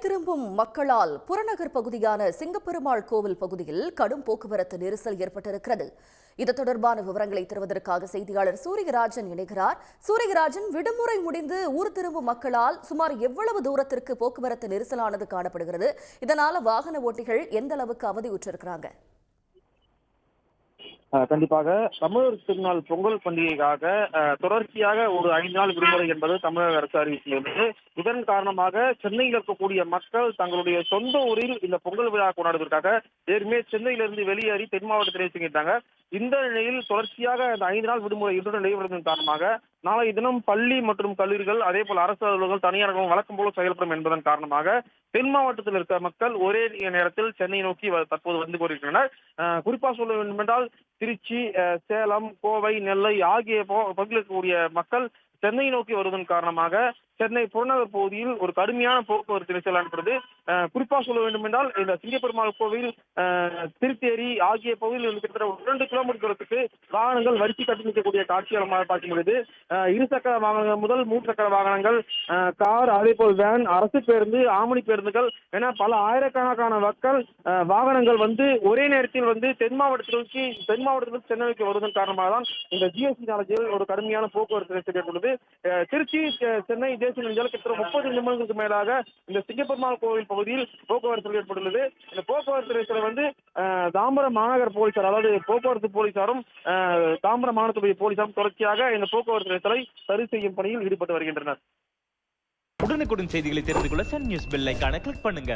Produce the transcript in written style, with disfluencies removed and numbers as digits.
திரும்பும் மக்களால் புறநகர் பகுதியான சிங்கப்பெருமாள் கோவில் பகுதியில் கடும் போக்குவரத்து நெரிசல் ஏற்பட்டிருக்கிறது. இது தொடர்பான விவரங்களை தருவதற்காக செய்தியாளர் சூரியராஜன் இணைகிறார். சூரியராஜன், விடுமுறை முடிந்து ஊர் திரும்பும் மக்களால் சுமார் எவ்வளவு தூரத்திற்கு போக்குவரத்து நெரிசலானது காணப்படுகிறது? இதனால வாகன ஓட்டிகள் எந்த அளவுக்கு அவதியுற்றிருக்கிறாங்க? கண்டிப்பாக தமிழர் திருநாள் பொங்கல் பண்டிகைக்காக தொடர்ச்சியாக ஒரு 5 நாள் விடுமுறை என்பது தமிழக அரசு அறிவித்துள்ளது. இதன் காரணமாக சென்னையில் இருக்கக்கூடிய மக்கள் தங்களுடைய சொந்த ஊரில் இந்த பொங்கல் விழா கொண்டாடுவதற்காக ஏற்கனவே சென்னையிலிருந்து வெளியேறி தென் மாவட்டத்திலே சென்றிருந்தாங்க. இந்த நிலையில் தொடர்ச்சியாக இந்த 5 நாள் விடுமுறை இன்று நிறைவடைவதன் காரணமாக நாளைய தினம் பள்ளி மற்றும் கல்லூரிகள், அதே போல் அரசு அலுவலகங்கள், தனியார்கள் வழக்கம் போல செயல்படும் என்பதன் காரணமாக தென் மாவட்டத்தில் இருக்கிற மக்கள் ஒரே நேரத்தில் சென்னை நோக்கி தற்போது வந்து கொண்டிருக்கின்றனர். குறிப்பாக சொல்ல வேண்டும் என்றால் திருச்சி, சேலம், கோவை, நெல்லை ஆகிய பகுதியில் இருக்கக்கூடிய மக்கள் சென்னை நோக்கி வருவதன் காரணமாக சென்னை புறநகர் பகுதியில் ஒரு கடுமையான போக்குவரத்து நெரிசல் ஏற்படுது. குறிப்பாக சொல்ல வேண்டும் என்றால் இந்த சிங்கப்பெருமாள் கோவில், திருத்தேரி ஆகிய பகுதியில் கிட்டத்தட்ட 2 கிலோமீட்டர் தூரத்துக்கு வாகனங்கள் வரிசை கட்டி நிற்கக்கூடிய காட்சியாக பார்க்க முடியுது. இருசக்கர வாகனங்கள் முதல் 3 சக்கர வாகனங்கள், கார், அதே போல் வேன், அரசு பேருந்து, ஆம்னி பேருந்துகள் என பல ஆயிரக்கணக்கான மக்கள் வாகனங்கள் வந்து ஒரே நேரத்தில் வந்து தென் மாவட்டத்திலிருந்து சென்னைக்கு வருவதன் காரணமாக தான் இந்த ஜிஎஸ்டி நாளத்தில் ஒரு கடுமையான போக்குவரத்து நெரிசல் ஏற்பட்டுள்ளது. திருச்சி சென்னை தேசிய நெடுஞ்சாலை கிட்டத்தட்ட 30 நிமிடங்களுக்கு மேலாக இந்த சிங்கப்பெருமாள் கோவில் பகுதியில் போக்குவரத்து ஏற்பட்டுள்ளது. இந்த போக்குவரத்து நெரிசலை வந்து தாம்பரம் மாநகர போலீசார், அதாவது போக்குவரத்து போலீசாரும் தாம்பரம் மாநகர போலீசாரும் தொடர்ச்சியாக இந்த போக்குவரத்து நெரிசலை சரி செய்யும் பணியில் ஈடுபட்டு வருகின்றனர். உடனுக்குடன் செய்திகளை தெரிந்து கொள்ள சன் நியூஸ் பெல் ஐகானை கிளிக் பண்ணுங்க.